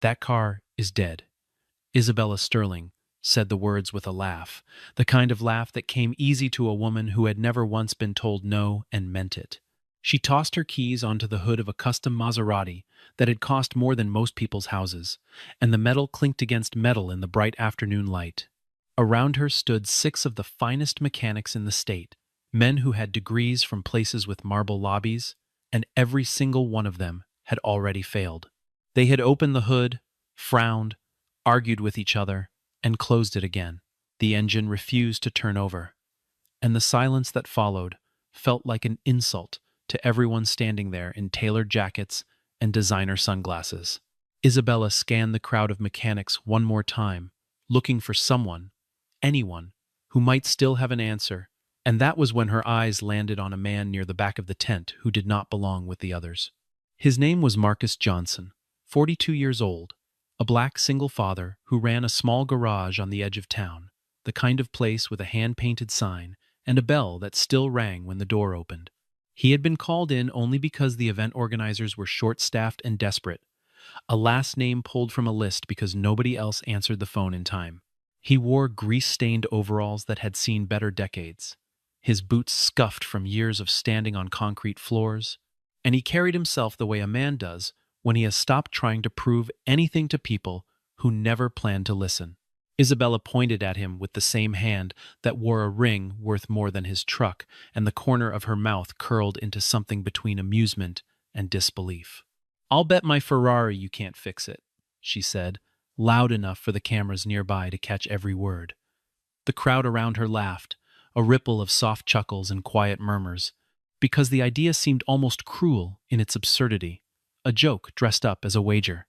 That car is dead. Isabella Sterling said the words with a laugh, the kind of laugh that came easy to a woman who had never once been told no and meant it. She tossed her keys onto the hood of a custom Maserati that had cost more than most people's houses, and the metal clinked against metal in the bright afternoon light. Around her stood six of the finest mechanics in the state, men who had degrees from places with marble lobbies, and every single one of them had already failed. They had opened the hood, frowned, argued with each other, and closed it again. The engine refused to turn over, and the silence that followed felt like an insult to everyone standing there in tailored jackets and designer sunglasses. Isabella scanned the crowd of mechanics one more time, looking for someone, anyone, who might still have an answer, and that was when her eyes landed on a man near the back of the tent who did not belong with the others. His name was Marcus Johnson, 42 years old, a black single father who ran a small garage on the edge of town, the kind of place with a hand-painted sign and a bell that still rang when the door opened. He had been called in only because the event organizers were short-staffed and desperate, a last name pulled from a list because nobody else answered the phone in time. He wore grease-stained overalls that had seen better decades, his boots scuffed from years of standing on concrete floors, and he carried himself the way a man does when he has stopped trying to prove anything to people who never planned to listen. Isabella pointed at him with the same hand that wore a ring worth more than his truck, and the corner of her mouth curled into something between amusement and disbelief. "I'll bet my Ferrari you can't fix it," she said, loud enough for the cameras nearby to catch every word. The crowd around her laughed, a ripple of soft chuckles and quiet murmurs, because the idea seemed almost cruel in its absurdity, a joke dressed up as a wager.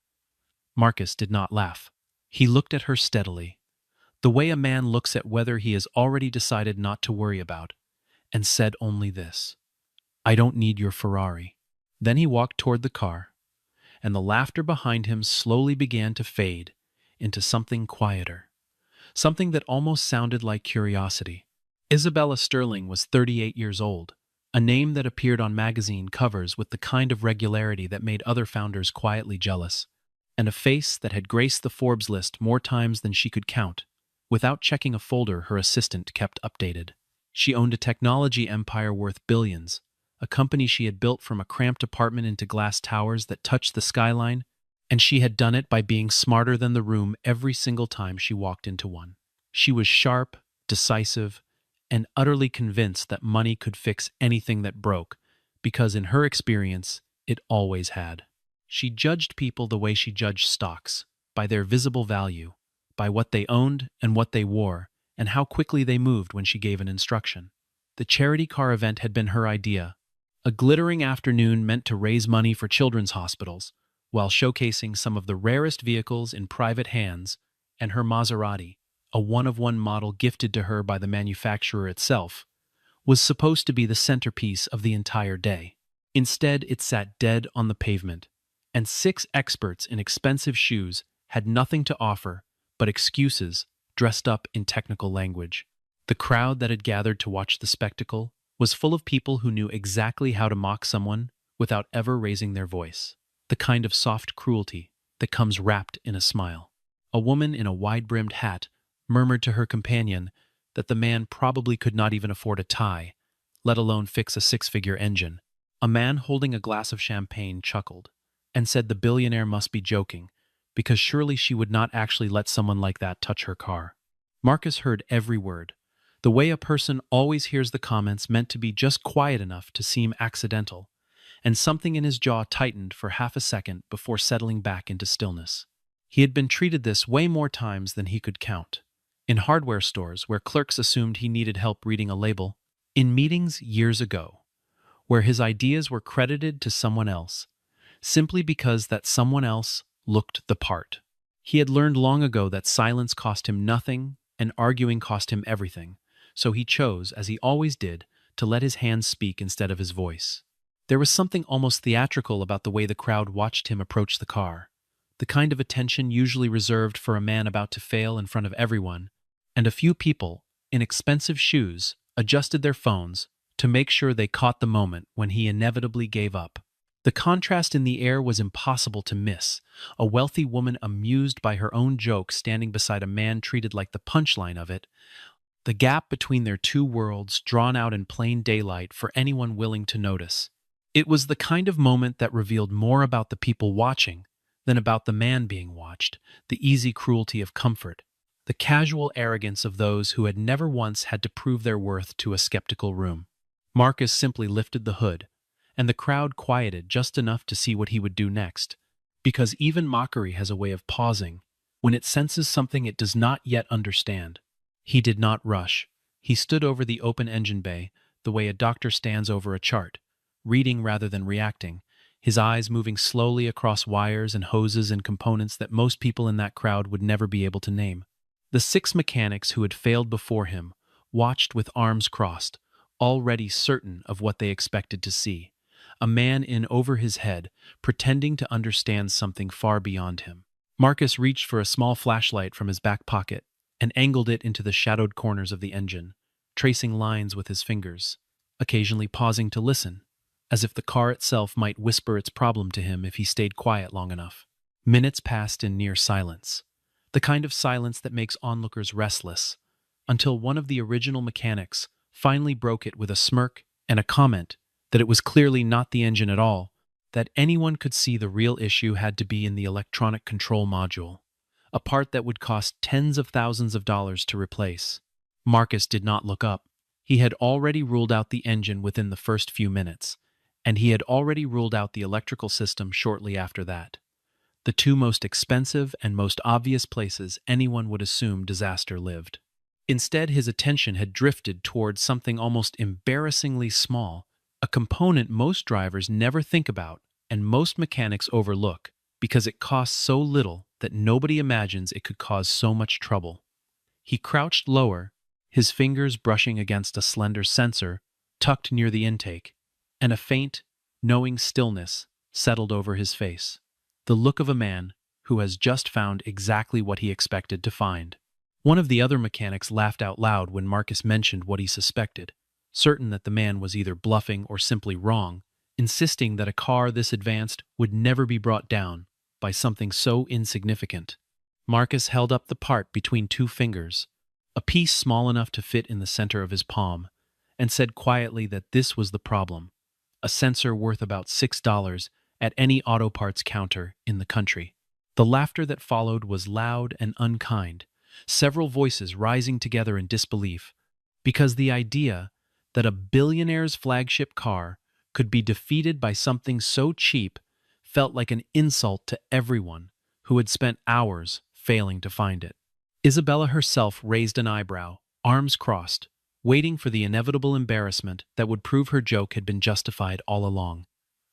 Marcus did not laugh. He looked at her steadily, the way a man looks at whether he has already decided not to worry about, and said only this: "I don't need your Ferrari." Then he walked toward the car, and the laughter behind him slowly began to fade into something quieter, something that almost sounded like curiosity. Isabella Sterling was 38 years old, a name that appeared on magazine covers with the kind of regularity that made other founders quietly jealous, and a face that had graced the Forbes list more times than she could count, without checking a folder her assistant kept updated. She owned a technology empire worth billions, a company she had built from a cramped apartment into glass towers that touched the skyline, and she had done it by being smarter than the room every single time she walked into one. She was sharp, decisive, and utterly convinced that money could fix anything that broke, because in her experience, it always had. She judged people the way she judged stocks, by their visible value, by what they owned and what they wore, and how quickly they moved when she gave an instruction. The charity car event had been her idea, a glittering afternoon meant to raise money for children's hospitals, while showcasing some of the rarest vehicles in private hands, and her Maserati, a one-of-one model gifted to her by the manufacturer itself, was supposed to be the centerpiece of the entire day. Instead, it sat dead on the pavement, and six experts in expensive shoes had nothing to offer but excuses dressed up in technical language. The crowd that had gathered to watch the spectacle was full of people who knew exactly how to mock someone without ever raising their voice, the kind of soft cruelty that comes wrapped in a smile. A woman in a wide-brimmed hat murmured to her companion that the man probably could not even afford a tie, let alone fix a six-figure engine. A man holding a glass of champagne chuckled and said the billionaire must be joking, because surely she would not actually let someone like that touch her car. Marcus heard every word, the way a person always hears the comments meant to be just quiet enough to seem accidental, and something in his jaw tightened for half a second before settling back into stillness. He had been treated this way more times than he could count. In hardware stores where clerks assumed he needed help reading a label, in meetings years ago, where his ideas were credited to someone else, simply because that someone else looked the part. He had learned long ago that silence cost him nothing and arguing cost him everything, so he chose, as he always did, to let his hands speak instead of his voice. There was something almost theatrical about the way the crowd watched him approach the car, the kind of attention usually reserved for a man about to fail in front of everyone, and a few people, in expensive shoes, adjusted their phones to make sure they caught the moment when he inevitably gave up. The contrast in the air was impossible to miss. A wealthy woman amused by her own joke standing beside a man treated like the punchline of it. The gap between their two worlds drawn out in plain daylight for anyone willing to notice. It was the kind of moment that revealed more about the people watching than about the man being watched, the easy cruelty of comfort, the casual arrogance of those who had never once had to prove their worth to a skeptical room. Marcus simply lifted the hood, and the crowd quieted just enough to see what he would do next, because even mockery has a way of pausing when it senses something it does not yet understand. He did not rush. He stood over the open engine bay, the way a doctor stands over a chart, reading rather than reacting, his eyes moving slowly across wires and hoses and components that most people in that crowd would never be able to name. The 6 mechanics who had failed before him watched with arms crossed, already certain of what they expected to see. A man in over his head, pretending to understand something far beyond him. Marcus reached for a small flashlight from his back pocket and angled it into the shadowed corners of the engine, tracing lines with his fingers, occasionally pausing to listen, as if the car itself might whisper its problem to him if he stayed quiet long enough. Minutes passed in near silence, the kind of silence that makes onlookers restless, until one of the original mechanics finally broke it with a smirk and a comment that it was clearly not the engine at all, that anyone could see the real issue had to be in the electronic control module, a part that would cost tens of thousands of dollars to replace. Marcus did not look up. He had already ruled out the engine within the first few minutes, and he had already ruled out the electrical system shortly after that. The two most expensive and most obvious places anyone would assume disaster lived. Instead, his attention had drifted towards something almost embarrassingly small, a component most drivers never think about and most mechanics overlook because it costs so little that nobody imagines it could cause so much trouble. He crouched lower, his fingers brushing against a slender sensor tucked near the intake, and a faint, knowing stillness settled over his face, the look of a man who has just found exactly what he expected to find. One of the other mechanics laughed out loud when Marcus mentioned what he suspected, certain that the man was either bluffing or simply wrong, insisting that a car this advanced would never be brought down by something so insignificant. Marcus held up the part between 2 fingers, a piece small enough to fit in the center of his palm, and said quietly that this was the problem, a sensor worth about $6 at any auto parts counter in the country. The laughter that followed was loud and unkind, several voices rising together in disbelief, because the idea that a billionaire's flagship car could be defeated by something so cheap felt like an insult to everyone who had spent hours failing to find it. Isabella herself raised an eyebrow, arms crossed, waiting for the inevitable embarrassment that would prove her joke had been justified all along.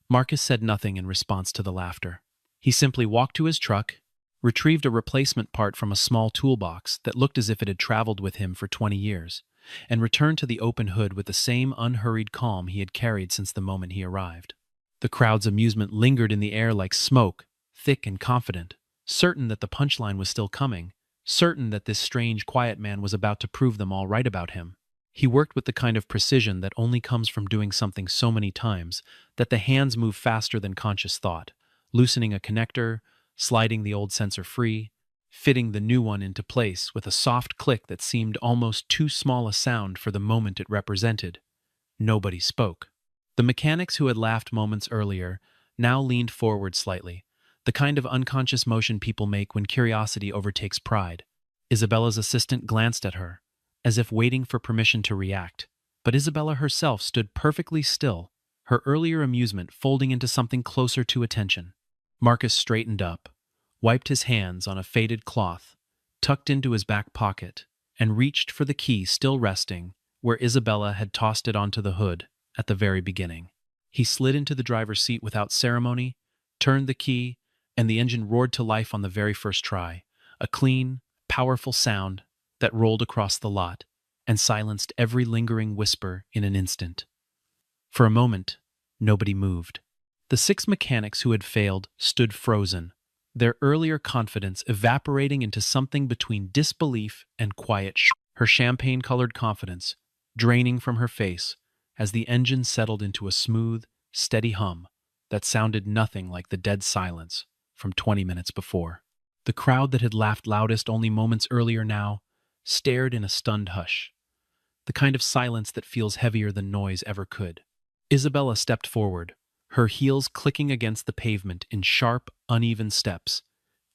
Marcus said nothing in response to the laughter. He simply walked to his truck, retrieved a replacement part from a small toolbox that looked as if it had traveled with him for 20 years, and returned to the open hood with the same unhurried calm he had carried since the moment he arrived. The crowd's amusement lingered in the air like smoke, thick and confident, certain that the punchline was still coming, certain that this strange, quiet man was about to prove them all right about him. He worked with the kind of precision that only comes from doing something so many times that the hands move faster than conscious thought, loosening a connector, sliding the old sensor free, fitting the new one into place with a soft click that seemed almost too small a sound for the moment it represented. Nobody spoke. The mechanics who had laughed moments earlier now leaned forward slightly, the kind of unconscious motion people make when curiosity overtakes pride. Isabella's assistant glanced at her, as if waiting for permission to react, but Isabella herself stood perfectly still, her earlier amusement folding into something closer to attention. Marcus straightened up, wiped his hands on a faded cloth, tucked into his back pocket, and reached for the key still resting where Isabella had tossed it onto the hood at the very beginning. He slid into the driver's seat without ceremony, turned the key, and the engine roared to life on the very first try, a clean, powerful sound that rolled across the lot and silenced every lingering whisper in an instant. For a moment, nobody moved. The 6 mechanics who had failed stood frozen, their earlier confidence evaporating into something between disbelief and quiet her champagne-colored confidence draining from her face as the engine settled into a smooth, steady hum, that sounded nothing like the dead silence from 20 minutes before. The crowd that had laughed loudest only moments earlier now stared in a stunned hush, the kind of silence that feels heavier than noise ever could. Isabella stepped forward, her heels clicking against the pavement in sharp, uneven steps,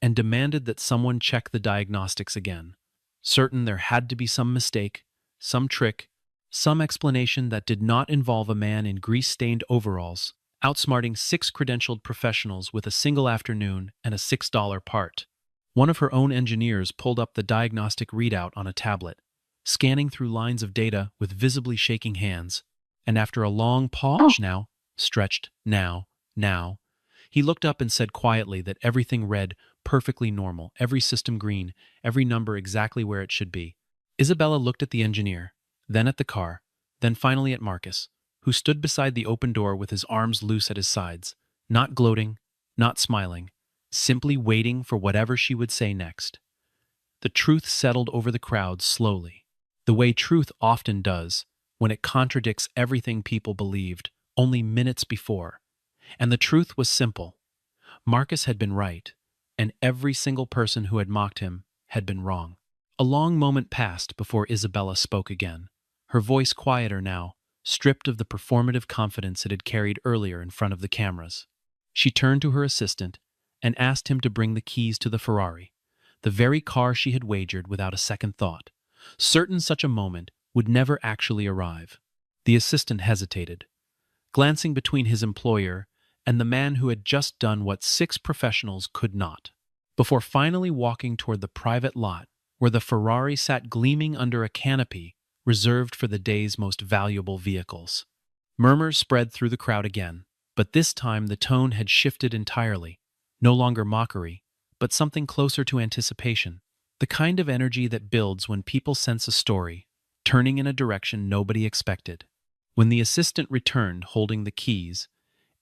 and demanded that someone check the diagnostics again, certain there had to be some mistake, some trick, some explanation that did not involve a man in grease-stained overalls, outsmarting 6 credentialed professionals with a single afternoon and a $6 part. One of her own engineers pulled up the diagnostic readout on a tablet, scanning through lines of data with visibly shaking hands, and after a long pause now, he looked up and said quietly that everything read perfectly normal, every system green, every number exactly where it should be. Isabella looked at the engineer, then at the car, then finally at Marcus, who stood beside the open door with his arms loose at his sides, not gloating, not smiling, simply waiting for whatever she would say next. The truth settled over the crowd slowly, the way truth often does when it contradicts everything people believed only minutes before. And the truth was simple. Marcus had been right, and every single person who had mocked him had been wrong. A long moment passed before Isabella spoke again, her voice quieter now, stripped of the performative confidence it had carried earlier in front of the cameras. She turned to her assistant and asked him to bring the keys to the Ferrari, the very car she had wagered without a second thought, certain such a moment would never actually arrive. The assistant hesitated, glancing between his employer and the man who had just done what 6 professionals could not, before finally walking toward the private lot where the Ferrari sat gleaming under a canopy reserved for the day's most valuable vehicles. Murmurs spread through the crowd again, but this time the tone had shifted entirely, no longer mockery, but something closer to anticipation, the kind of energy that builds when people sense a story turning in a direction nobody expected. When the assistant returned holding the keys,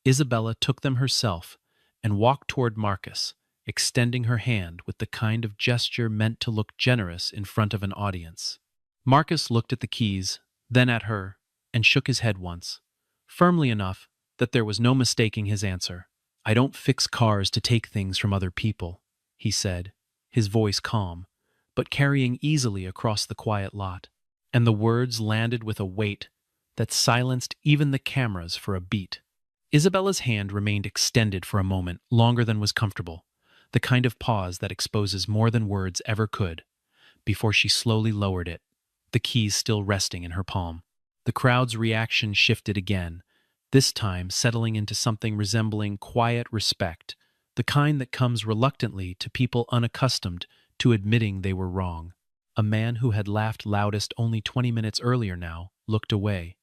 Isabella took them herself and walked toward Marcus, extending her hand with the kind of gesture meant to look generous in front of an audience. Marcus looked at the keys, then at her, and shook his head once, firmly enough that there was no mistaking his answer. "I don't fix cars to take things from other people," he said, his voice calm, but carrying easily across the quiet lot. And the words landed with a weight that silenced even the cameras for a beat. Isabella's hand remained extended for a moment longer than was comfortable, the kind of pause that exposes more than words ever could, before she slowly lowered it, the keys still resting in her palm. The crowd's reaction shifted again, this time settling into something resembling quiet respect, the kind that comes reluctantly to people unaccustomed to admitting they were wrong. A man who had laughed loudest only 20 minutes earlier now looked away,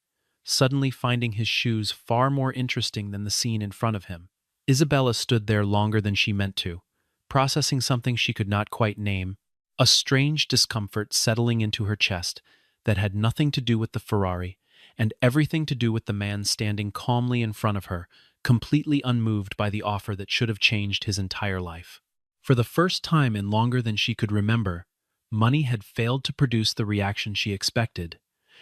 suddenly finding his shoes far more interesting than the scene in front of him. Isabella stood there longer than she meant to, processing something she could not quite name, a strange discomfort settling into her chest that had nothing to do with the Ferrari and everything to do with the man standing calmly in front of her, completely unmoved by the offer that should have changed his entire life. For the first time in longer than she could remember, money had failed to produce the reaction she expected,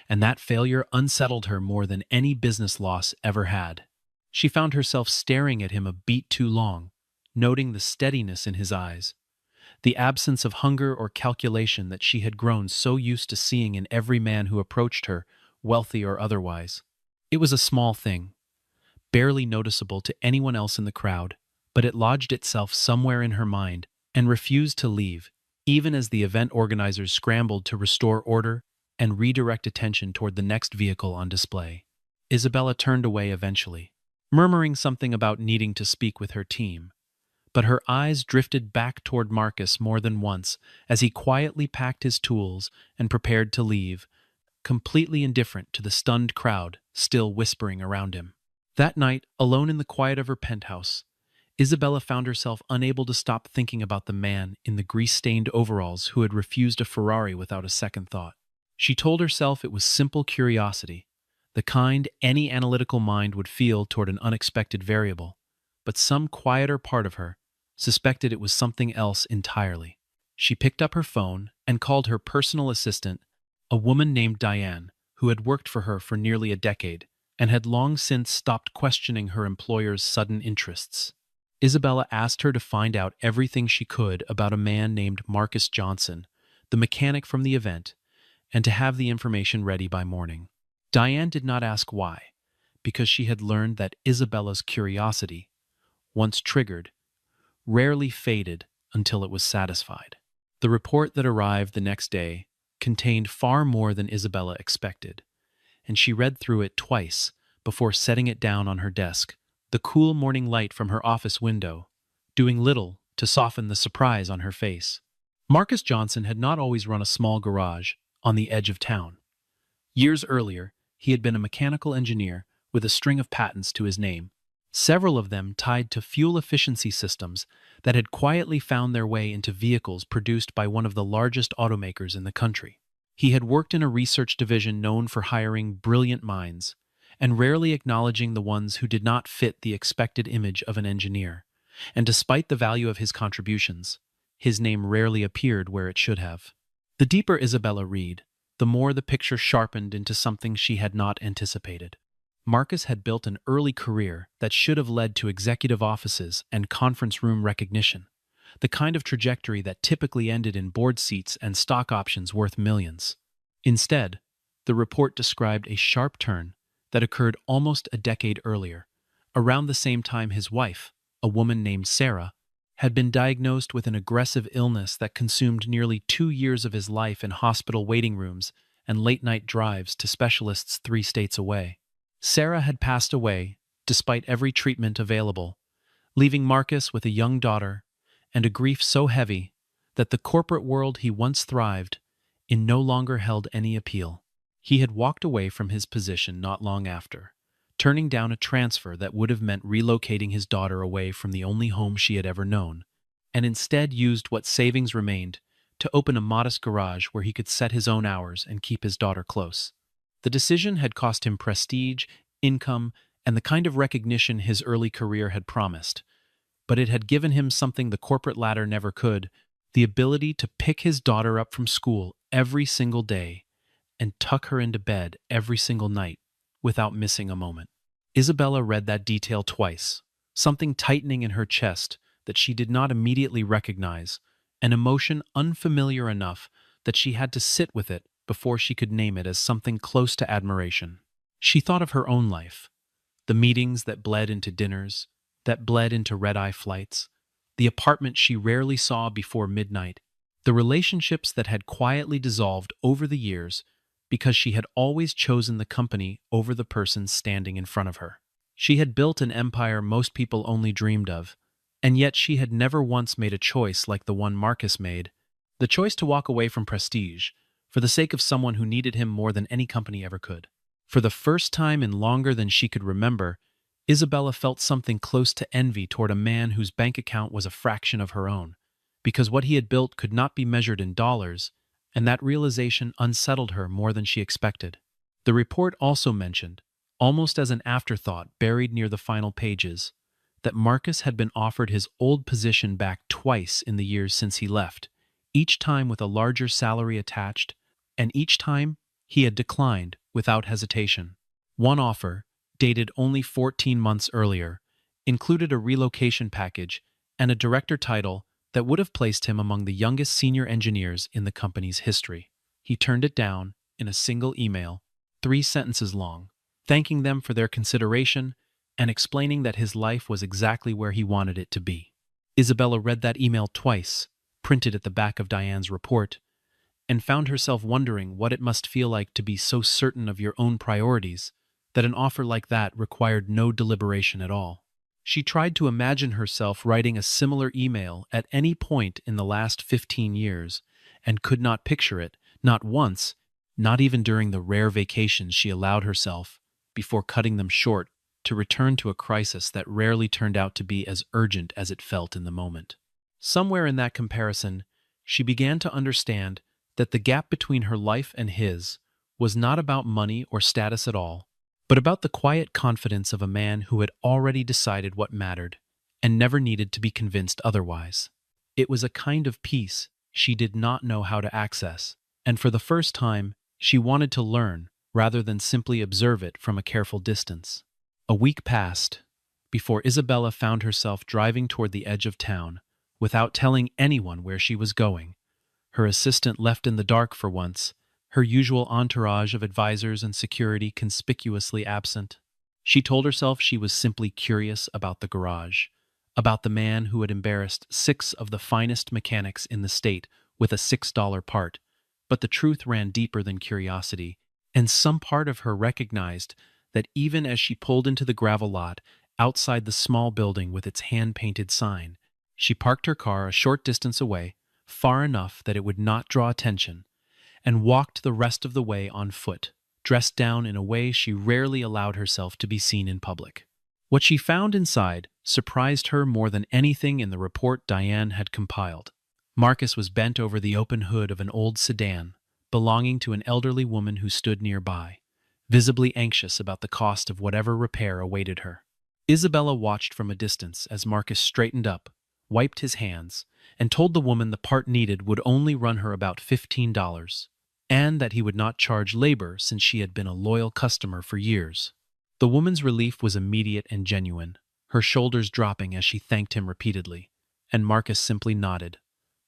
and that failure unsettled her more than any business loss ever had. She found herself staring at him a beat too long, noting the steadiness in his eyes, the absence of hunger or calculation that she had grown so used to seeing in every man who approached her, wealthy or otherwise. It was a small thing, barely noticeable to anyone else in the crowd, but it lodged itself somewhere in her mind and refused to leave, even as the event organizers scrambled to restore order and redirect attention toward the next vehicle on display. Isabella turned away eventually, murmuring something about needing to speak with her team, but her eyes drifted back toward Marcus more than once as he quietly packed his tools and prepared to leave, completely indifferent to the stunned crowd still whispering around him. That night, alone in the quiet of her penthouse, Isabella found herself unable to stop thinking about the man in the grease-stained overalls who had refused a Ferrari without a second thought. She told herself it was simple curiosity, the kind any analytical mind would feel toward an unexpected variable, but some quieter part of her suspected it was something else entirely. She picked up her phone and called her personal assistant, a woman named Diane, who had worked for her for nearly a decade, and had long since stopped questioning her employer's sudden interests. Isabella asked her to find out everything she could about a man named Marcus Johnson, the mechanic from the event, and to have the information ready by morning. Diane did not ask why, because she had learned that Isabella's curiosity, once triggered, rarely faded until it was satisfied. The report that arrived the next day contained far more than Isabella expected, and she read through it twice before setting it down on her desk, the cool morning light from her office window doing little to soften the surprise on her face. Marcus Johnson had not always run a small garage on the edge of town. Years earlier, he had been a mechanical engineer with a string of patents to his name, several of them tied to fuel efficiency systems that had quietly found their way into vehicles produced by one of the largest automakers in the country. He had worked in a research division known for hiring brilliant minds and rarely acknowledging the ones who did not fit the expected image of an engineer. And despite the value of his contributions, his name rarely appeared where it should have. The deeper Isabella read, the more the picture sharpened into something she had not anticipated. Marcus had built an early career that should have led to executive offices and conference room recognition, the kind of trajectory that typically ended in board seats and stock options worth millions. Instead, the report described a sharp turn that occurred almost a decade earlier, around the same time his wife, a woman named Sarah, had been diagnosed with an aggressive illness that consumed nearly 2 years of his life in hospital waiting rooms and late-night drives to specialists 3 states away. Sarah had passed away, despite every treatment available, leaving Marcus with a young daughter and a grief so heavy that the corporate world he once thrived in no longer held any appeal. He had walked away from his position not long after, turning down a transfer that would have meant relocating his daughter away from the only home she had ever known, and instead used what savings remained to open a modest garage where he could set his own hours and keep his daughter close. The decision had cost him prestige, income, and the kind of recognition his early career had promised, but it had given him something the corporate ladder never could: the ability to pick his daughter up from school every single day and tuck her into bed every single night without missing a moment. Isabella read that detail twice, something tightening in her chest that she did not immediately recognize, an emotion unfamiliar enough that she had to sit with it before she could name it as something close to admiration. She thought of her own life, the meetings that bled into dinners, that bled into red-eye flights, the apartment she rarely saw before midnight, the relationships that had quietly dissolved over the years because she had always chosen the company over the person standing in front of her. She had built an empire most people only dreamed of, and yet she had never once made a choice like the one Marcus made, the choice to walk away from prestige for the sake of someone who needed him more than any company ever could. For the first time in longer than she could remember, Isabella felt something close to envy toward a man whose bank account was a fraction of her own, because what he had built could not be measured in dollars, and that realization unsettled her more than she expected. The report also mentioned, almost as an afterthought buried near the final pages, that Marcus had been offered his old position back twice in the years since he left, each time with a larger salary attached, and each time he had declined without hesitation. One offer, dated only 14 months earlier, included a relocation package and a director title that would have placed him among the youngest senior engineers in the company's history. He turned it down in a single email, 3 sentences long, thanking them for their consideration and explaining that his life was exactly where he wanted it to be. Isabella read that email twice, printed at the back of Diane's report, and found herself wondering what it must feel like to be so certain of your own priorities that an offer like that required no deliberation at all. She tried to imagine herself writing a similar email at any point in the last 15 years and could not picture it, not once, not even during the rare vacations she allowed herself before cutting them short to return to a crisis that rarely turned out to be as urgent as it felt in the moment. Somewhere in that comparison, she began to understand that the gap between her life and his was not about money or status at all, but about the quiet confidence of a man who had already decided what mattered and never needed to be convinced otherwise. It was a kind of peace she did not know how to access, and for the first time, she wanted to learn rather than simply observe it from a careful distance. A week passed before Isabella found herself driving toward the edge of town without telling anyone where she was going. Her assistant left in the dark for once, her usual entourage of advisors and security conspicuously absent. She told herself she was simply curious about the garage, about the man who had embarrassed 6 of the finest mechanics in the state with a $6 part. But the truth ran deeper than curiosity, and some part of her recognized that even as she pulled into the gravel lot outside the small building with its hand-painted sign, she parked her car a short distance away, far enough that it would not draw attention, and walked the rest of the way on foot, dressed down in a way she rarely allowed herself to be seen in public. What she found inside surprised her more than anything in the report Diane had compiled. Marcus was bent over the open hood of an old sedan, belonging to an elderly woman who stood nearby, visibly anxious about the cost of whatever repair awaited her. Isabella watched from a distance as Marcus straightened up, wiped his hands, and told the woman the part needed would only run her about $15, and that he would not charge labor since she had been a loyal customer for years. The woman's relief was immediate and genuine, her shoulders dropping as she thanked him repeatedly, and Marcus simply nodded,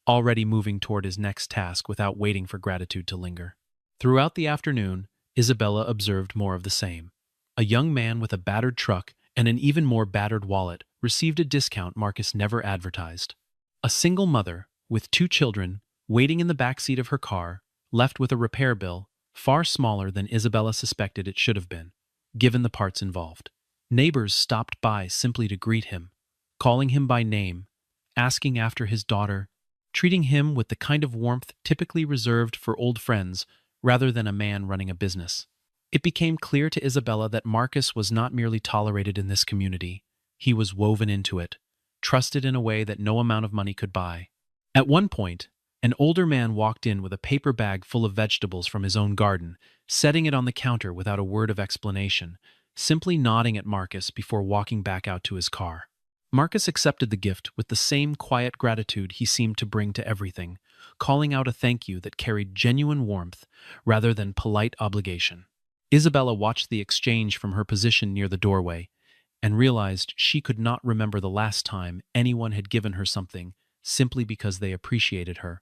already moving toward his next task without waiting for gratitude to linger. Throughout the afternoon, Isabella observed more of the same. A young man with a battered truck and an even more battered wallet received a discount Marcus never advertised. A single mother, with 2 children, waiting in the backseat of her car, left with a repair bill far smaller than Isabella suspected it should have been, given the parts involved. Neighbors stopped by simply to greet him, calling him by name, asking after his daughter, treating him with the kind of warmth typically reserved for old friends rather than a man running a business. It became clear to Isabella that Marcus was not merely tolerated in this community, he was woven into it, trusted in a way that no amount of money could buy. At one point, an older man walked in with a paper bag full of vegetables from his own garden, setting it on the counter without a word of explanation, simply nodding at Marcus before walking back out to his car. Marcus accepted the gift with the same quiet gratitude he seemed to bring to everything, calling out a thank you that carried genuine warmth rather than polite obligation. Isabella watched the exchange from her position near the doorway and realized she could not remember the last time anyone had given her something simply because they appreciated her,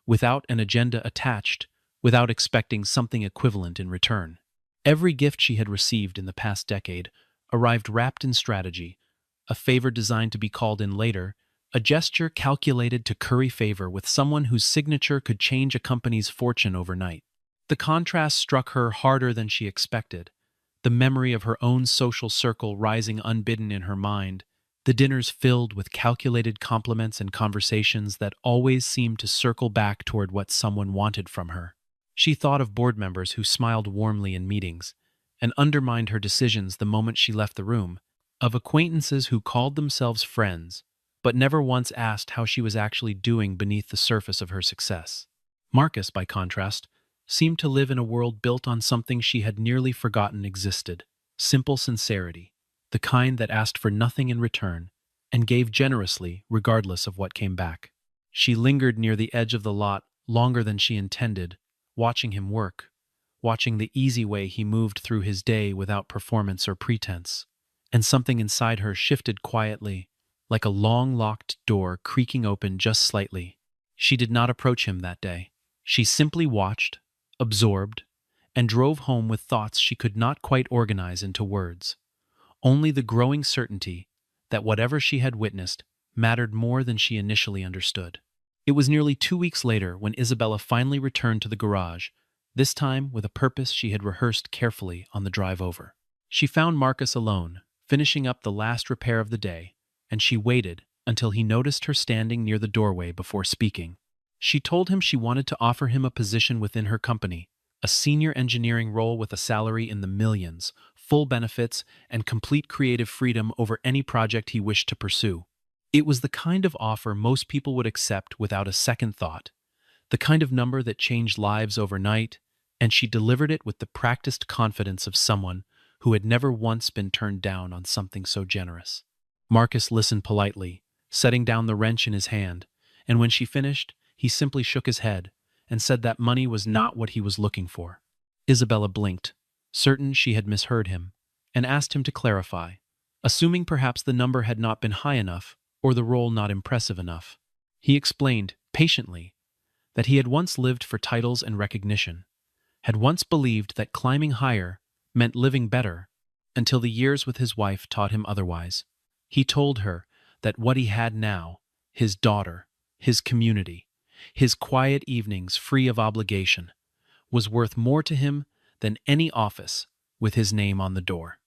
without an agenda attached, without expecting something equivalent in return. Every gift she had received in the past decade arrived wrapped in strategy, a favor designed to be called in later, a gesture calculated to curry favor with someone whose signature could change a company's fortune overnight. The contrast struck her harder than she expected, the memory of her own social circle rising unbidden in her mind, the dinners filled with calculated compliments and conversations that always seemed to circle back toward what someone wanted from her. She thought of board members who smiled warmly in meetings and undermined her decisions the moment she left the room, of acquaintances who called themselves friends, but never once asked how she was actually doing beneath the surface of her success. Marcus, by contrast, seemed to live in a world built on something she had nearly forgotten existed: simple sincerity, the kind that asked for nothing in return and gave generously regardless of what came back. She lingered near the edge of the lot longer than she intended, watching him work, watching the easy way he moved through his day without performance or pretense, and something inside her shifted quietly, like a long-locked door creaking open just slightly. She did not approach him that day. She simply watched, absorbed, and drove home with thoughts she could not quite organize into words. Only the growing certainty that whatever she had witnessed mattered more than she initially understood. It was nearly 2 weeks later when Isabella finally returned to the garage, this time with a purpose she had rehearsed carefully on the drive over. She found Marcus alone, finishing up the last repair of the day, and she waited until he noticed her standing near the doorway before speaking. She told him she wanted to offer him a position within her company, a senior engineering role with a salary in the millions, full benefits, and complete creative freedom over any project he wished to pursue. It was the kind of offer most people would accept without a second thought, the kind of number that changed lives overnight, and she delivered it with the practiced confidence of someone who had never once been turned down on something so generous. Marcus listened politely, setting down the wrench in his hand, and when she finished, he simply shook his head and said that money was not what he was looking for. Isabella blinked, certain she had misheard him, and asked him to clarify, assuming perhaps the number had not been high enough or the role not impressive enough. He explained, patiently, that he had once lived for titles and recognition, had once believed that climbing higher meant living better, until the years with his wife taught him otherwise. He told her that what he had now, his daughter, his community, his quiet evenings free of obligation, was worth more to him than any office with his name on the door.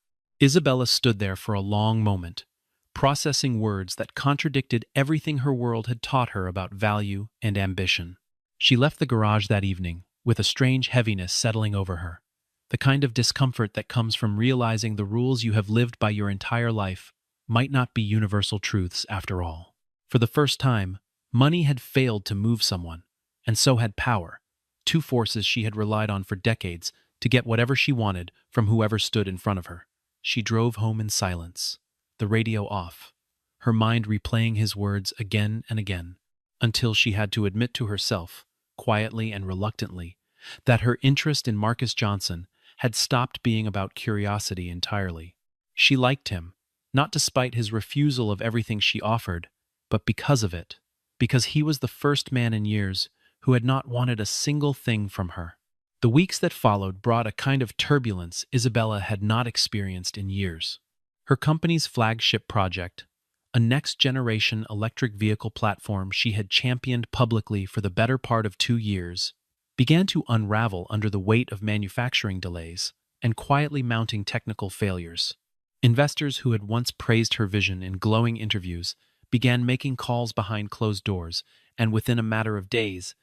Isabella stood there for a long moment, processing words that contradicted everything her world had taught her about value and ambition. She left the garage that evening with a strange heaviness settling over her, the kind of discomfort that comes from realizing the rules you have lived by your entire life might not be universal truths after all. For the first time, money had failed to move someone, and so had power, two forces she had relied on for decades to get whatever she wanted from whoever stood in front of her. She drove home in silence, the radio off, her mind replaying his words again and again, until she had to admit to herself, quietly and reluctantly, that her interest in Marcus Johnson had stopped being about curiosity entirely. She liked him, not despite his refusal of everything she offered, but because of it, because he was the first man in years who had not wanted a single thing from her. The weeks that followed brought a kind of turbulence Isabella had not experienced in years. Her company's flagship project, a next-generation electric vehicle platform she had championed publicly for the better part of 2 years, began to unravel under the weight of manufacturing delays and quietly mounting technical failures. Investors who had once praised her vision in glowing interviews began making calls behind closed doors, and within a matter of days,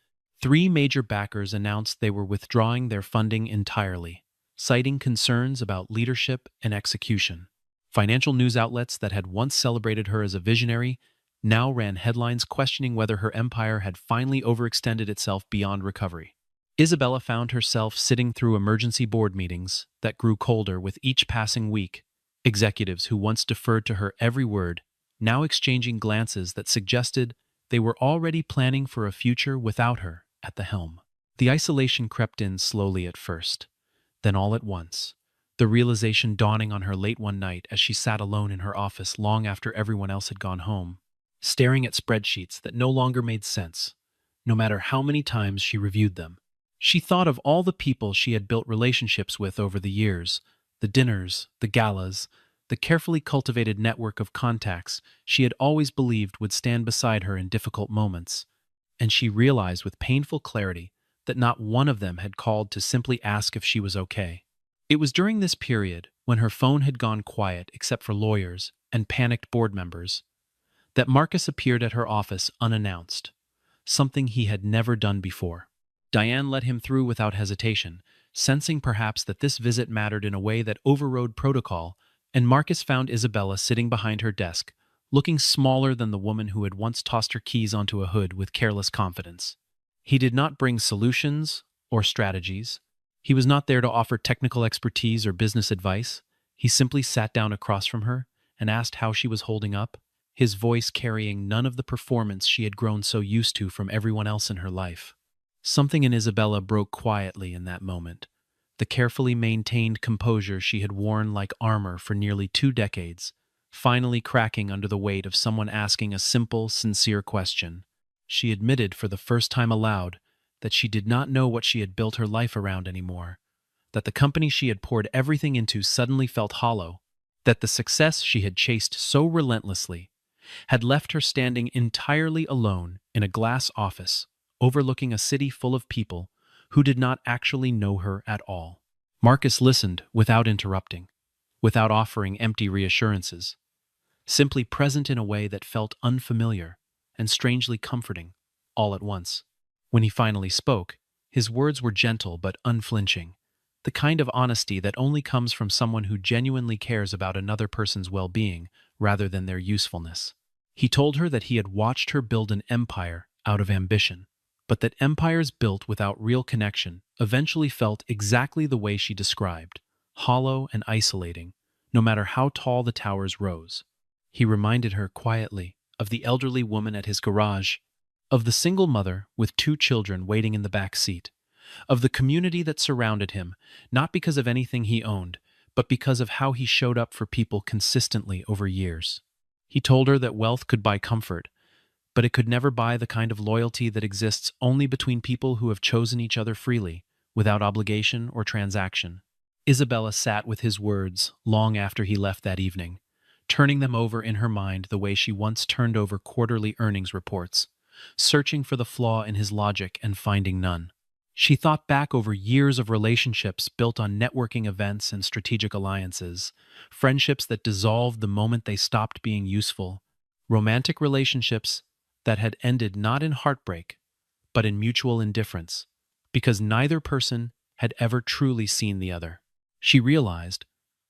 3 major backers announced they were withdrawing their funding entirely, citing concerns about leadership and execution. Financial news outlets that had once celebrated her as a visionary now ran headlines questioning whether her empire had finally overextended itself beyond recovery. Isabella found herself sitting through emergency board meetings that grew colder with each passing week, executives who once deferred to her every word now exchanging glances that suggested they were already planning for a future without her at the helm. The isolation crept in slowly at first, then all at once, the realization dawning on her late one night as she sat alone in her office long after everyone else had gone home, staring at spreadsheets that no longer made sense, no matter how many times she reviewed them. She thought of all the people she had built relationships with over the years, the dinners, the galas, the carefully cultivated network of contacts she had always believed would stand beside her in difficult moments, and she realized with painful clarity that not one of them had called to simply ask if she was okay. It was during this period, when her phone had gone quiet except for lawyers and panicked board members, that Marcus appeared at her office unannounced, something he had never done before. Diane let him through without hesitation, sensing perhaps that this visit mattered in a way that overrode protocol, and Marcus found Isabella sitting behind her desk, looking smaller than the woman who had once tossed her keys onto a hood with careless confidence. He did not bring solutions or strategies. He was not there to offer technical expertise or business advice. He simply sat down across from her and asked how she was holding up, his voice carrying none of the performance she had grown so used to from everyone else in her life. Something in Isabella broke quietly in that moment, the carefully maintained composure she had worn like armor for nearly 2 decades, finally cracking under the weight of someone asking a simple, sincere question. She admitted for the first time aloud that she did not know what she had built her life around anymore, that the company she had poured everything into suddenly felt hollow, that the success she had chased so relentlessly had left her standing entirely alone in a glass office overlooking a city full of people who did not actually know her at all. Marcus listened without interrupting, without offering empty reassurances, simply present in a way that felt unfamiliar and strangely comforting all at once. When he finally spoke, his words were gentle but unflinching, the kind of honesty that only comes from someone who genuinely cares about another person's well-being rather than their usefulness. He told her that he had watched her build an empire out of ambition, but that empires built without real connection eventually felt exactly the way she described, hollow and isolating, no matter how tall the towers rose. He reminded her quietly of the elderly woman at his garage, of the single mother with 2 children waiting in the back seat, of the community that surrounded him, not because of anything he owned, but because of how he showed up for people consistently over years. He told her that wealth could buy comfort, but it could never buy the kind of loyalty that exists only between people who have chosen each other freely, without obligation or transaction. Isabella sat with his words long after he left that evening, turning them over in her mind the way she once turned over quarterly earnings reports, searching for the flaw in his logic and finding none. She thought back over years of relationships built on networking events and strategic alliances, friendships that dissolved the moment they stopped being useful, romantic relationships that had ended not in heartbreak, but in mutual indifference, because neither person had ever truly seen the other. She realized,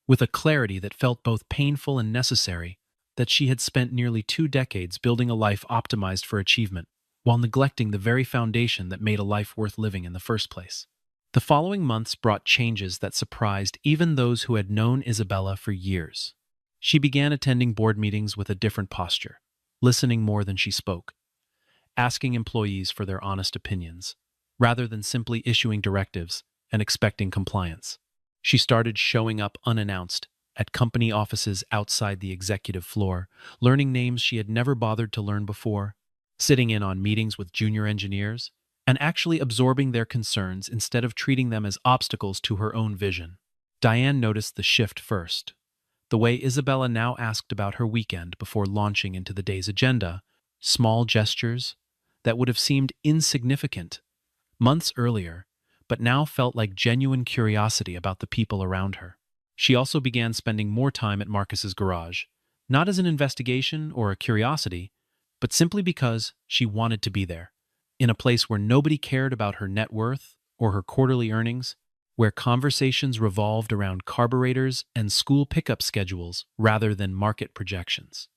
with a clarity that felt both painful and necessary, that she had spent nearly 2 decades building a life optimized for achievement, while neglecting the very foundation that made a life worth living in the first place. The following months brought changes that surprised even those who had known Isabella for years. She began attending board meetings with a different posture, listening more than she spoke, asking employees for their honest opinions, rather than simply issuing directives and expecting compliance. She started showing up unannounced at company offices outside the executive floor, learning names she had never bothered to learn before, sitting in on meetings with junior engineers, and actually absorbing their concerns instead of treating them as obstacles to her own vision. Diane noticed the shift first. The way Isabella now asked about her weekend before launching into the day's agenda, small gestures that would have seemed insignificant months earlier, but now felt like genuine curiosity about the people around her. She also began spending more time at Marcus's garage, not as an investigation or a curiosity, but simply because she wanted to be there, in a place where nobody cared about her net worth or her quarterly earnings, where conversations revolved around carburetors and school pickup schedules rather than market projections.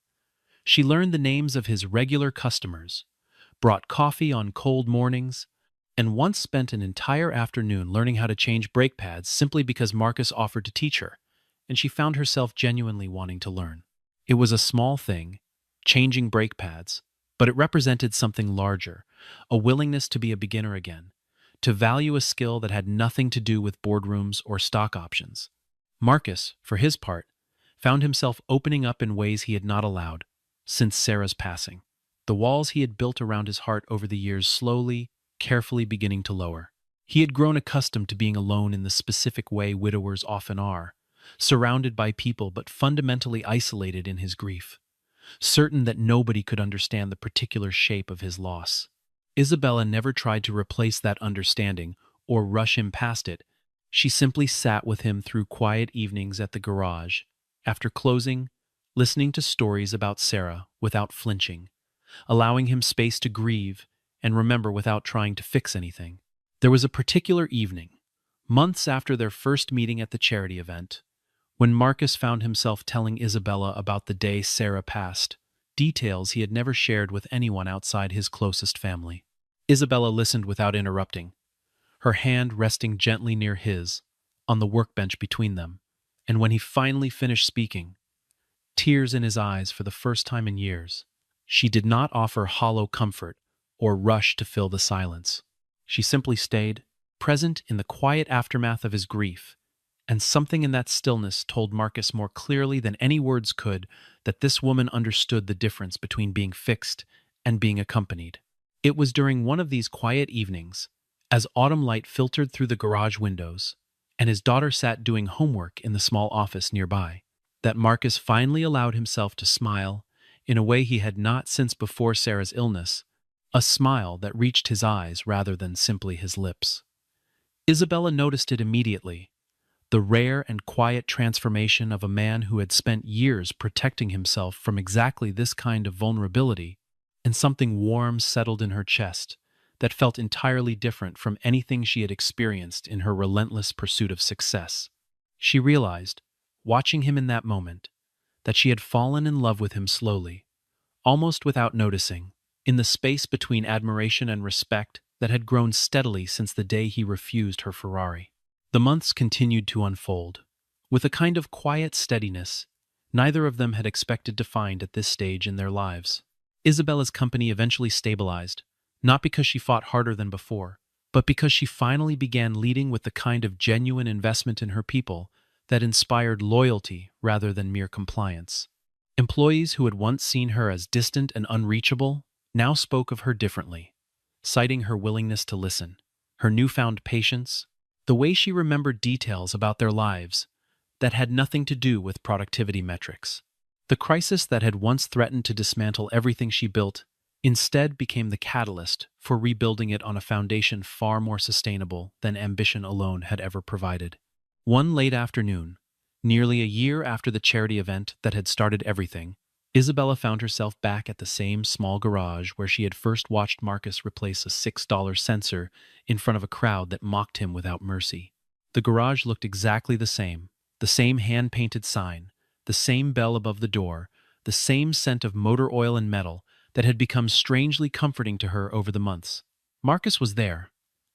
She learned the names of his regular customers, brought coffee on cold mornings, and once spent an entire afternoon learning how to change brake pads simply because Marcus offered to teach her, and she found herself genuinely wanting to learn. It was a small thing, changing brake pads, but it represented something larger, a willingness to be a beginner again, to value a skill that had nothing to do with boardrooms or stock options. Marcus, for his part, found himself opening up in ways he had not allowed since Sarah's passing. The walls he had built around his heart over the years slowly, carefully beginning to lower. He had grown accustomed to being alone in the specific way widowers often are, surrounded by people but fundamentally isolated in his grief, certain that nobody could understand the particular shape of his loss. Isabella never tried to replace that understanding or rush him past it. She simply sat with him through quiet evenings at the garage, after closing, listening to stories about Sarah without flinching, allowing him space to grieve and remember without trying to fix anything. There was a particular evening, months after their first meeting at the charity event, when Marcus found himself telling Isabella about the day Sarah passed, details he had never shared with anyone outside his closest family. Isabella listened without interrupting, her hand resting gently near his, on the workbench between them, and when he finally finished speaking, tears in his eyes for the first time in years, she did not offer hollow comfort or rush to fill the silence. She simply stayed, present in the quiet aftermath of his grief, and something in that stillness told Marcus more clearly than any words could that this woman understood the difference between being fixed and being accompanied. It was during one of these quiet evenings, as autumn light filtered through the garage windows, and his daughter sat doing homework in the small office nearby, that Marcus finally allowed himself to smile in a way he had not since before Sarah's illness, a smile that reached his eyes rather than simply his lips. Isabella noticed it immediately, the rare and quiet transformation of a man who had spent years protecting himself from exactly this kind of vulnerability, and something warm settled in her chest that felt entirely different from anything she had experienced in her relentless pursuit of success. She realized, watching him in that moment, that she had fallen in love with him slowly, almost without noticing, in the space between admiration and respect that had grown steadily since the day he refused her Ferrari. The months continued to unfold, with a kind of quiet steadiness neither of them had expected to find at this stage in their lives. Isabella's company eventually stabilized, not because she fought harder than before, but because she finally began leading with the kind of genuine investment in her people that inspired loyalty rather than mere compliance. Employees who had once seen her as distant and unreachable now spoke of her differently, citing her willingness to listen, her newfound patience, the way she remembered details about their lives that had nothing to do with productivity metrics. The crisis that had once threatened to dismantle everything she built instead became the catalyst for rebuilding it on a foundation far more sustainable than ambition alone had ever provided. One late afternoon, nearly a year after the charity event that had started everything, Isabella found herself back at the same small garage where she had first watched Marcus replace a $6 sensor in front of a crowd that mocked him without mercy. The garage looked exactly the same hand-painted sign, the same bell above the door, the same scent of motor oil and metal that had become strangely comforting to her over the months. Marcus was there,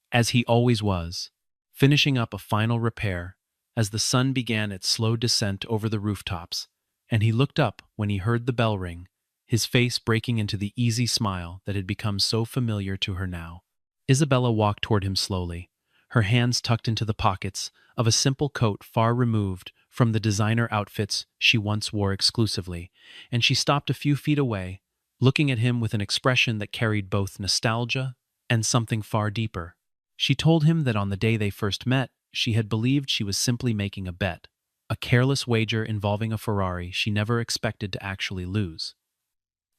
as he always was, finishing up a final repair as the sun began its slow descent over the rooftops, and he looked up when he heard the bell ring, his face breaking into the easy smile that had become so familiar to her now. Isabella walked toward him slowly, her hands tucked into the pockets of a simple coat far removed from the designer outfits she once wore exclusively, and she stopped a few feet away, looking at him with an expression that carried both nostalgia and something far deeper. She told him that on the day they first met, she had believed she was simply making a bet, a careless wager involving a Ferrari she never expected to actually lose.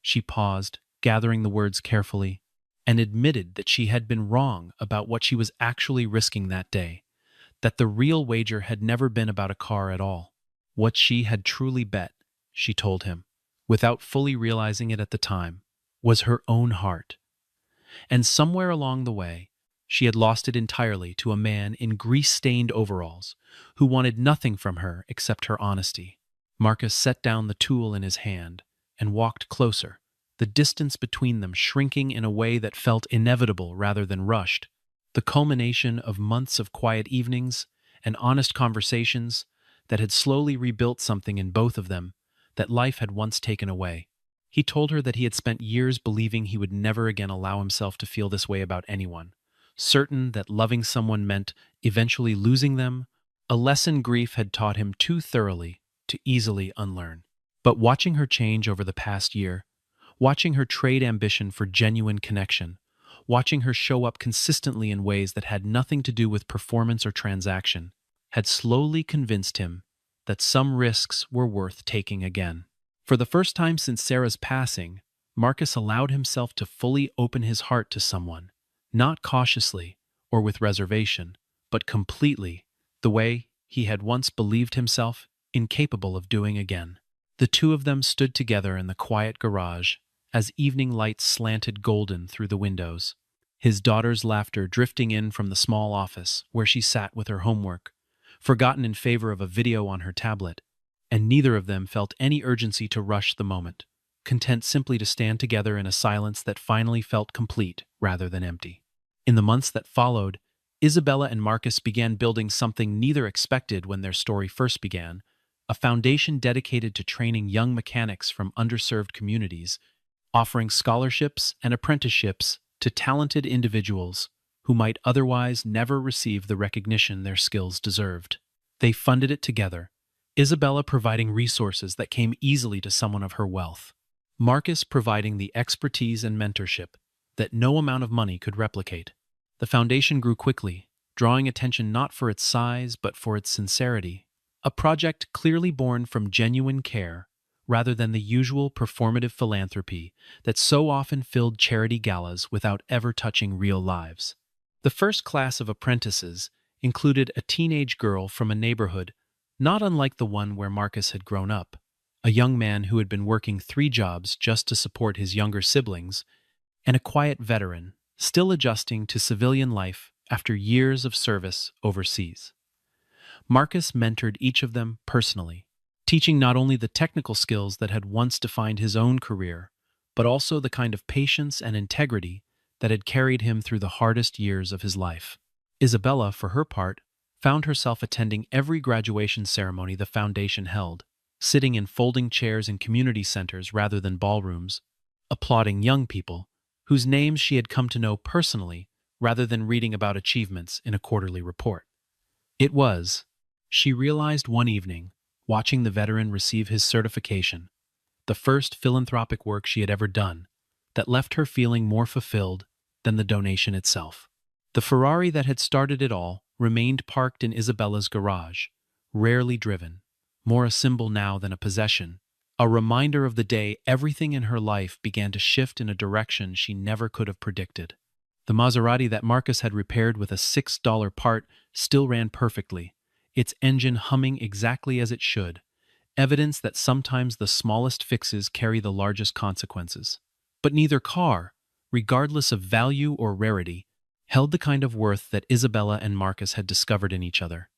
She paused, gathering the words carefully, and admitted that she had been wrong about what she was actually risking that day, that the real wager had never been about a car at all. What she had truly bet, she told him, without fully realizing it at the time, was her own heart. And somewhere along the way, she had lost it entirely to a man in grease-stained overalls who wanted nothing from her except her honesty. Marcus set down the tool in his hand and walked closer, the distance between them shrinking in a way that felt inevitable rather than rushed, the culmination of months of quiet evenings and honest conversations that had slowly rebuilt something in both of them that life had once taken away. He told her that he had spent years believing he would never again allow himself to feel this way about anyone, certain that loving someone meant eventually losing them, a lesson grief had taught him too thoroughly to easily unlearn. But watching her change over the past year, watching her trade ambition for genuine connection, watching her show up consistently in ways that had nothing to do with performance or transaction, had slowly convinced him that some risks were worth taking again. For the first time since Sarah's passing, Marcus allowed himself to fully open his heart to someone, not cautiously or with reservation, but completely, the way he had once believed himself incapable of doing again. The two of them stood together in the quiet garage as evening lights slanted golden through the windows, his daughter's laughter drifting in from the small office where she sat with her homework, forgotten in favor of a video on her tablet, and neither of them felt any urgency to rush the moment, content simply to stand together in a silence that finally felt complete rather than empty. In the months that followed, Isabella and Marcus began building something neither expected when their story first began, a foundation dedicated to training young mechanics from underserved communities, offering scholarships and apprenticeships to talented individuals who might otherwise never receive the recognition their skills deserved. They funded it together, Isabella providing resources that came easily to someone of her wealth, Marcus providing the expertise and mentorship that no amount of money could replicate. The foundation grew quickly, drawing attention not for its size but for its sincerity, a project clearly born from genuine care rather than the usual performative philanthropy that so often filled charity galas without ever touching real lives. The first class of apprentices included a teenage girl from a neighborhood not unlike the one where Marcus had grown up, a young man who had been working 3 jobs just to support his younger siblings, and a quiet veteran, still adjusting to civilian life after years of service overseas. Marcus mentored each of them personally, teaching not only the technical skills that had once defined his own career, but also the kind of patience and integrity that had carried him through the hardest years of his life. Isabella, for her part, found herself attending every graduation ceremony the foundation held, sitting in folding chairs in community centers rather than ballrooms, applauding young people whose names she had come to know personally rather than reading about achievements in a quarterly report. It was, she realized one evening, watching the veteran receive his certification, the first philanthropic work she had ever done, that left her feeling more fulfilled than the donation itself. The Ferrari that had started it all remained parked in Isabella's garage, rarely driven, more a symbol now than a possession, a reminder of the day everything in her life began to shift in a direction she never could have predicted. The Maserati that Marcus had repaired with a $6 part still ran perfectly, its engine humming exactly as it should, evidence that sometimes the smallest fixes carry the largest consequences. But neither car, regardless of value or rarity, held the kind of worth that Isabella and Marcus had discovered in each other.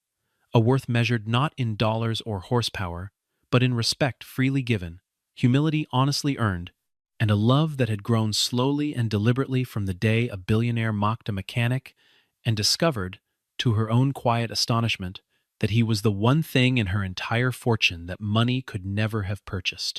A worth measured not in dollars or horsepower, but in respect freely given, humility honestly earned, and a love that had grown slowly and deliberately from the day a billionaire mocked a mechanic and discovered, to her own quiet astonishment, that he was the one thing in her entire fortune that money could never have purchased.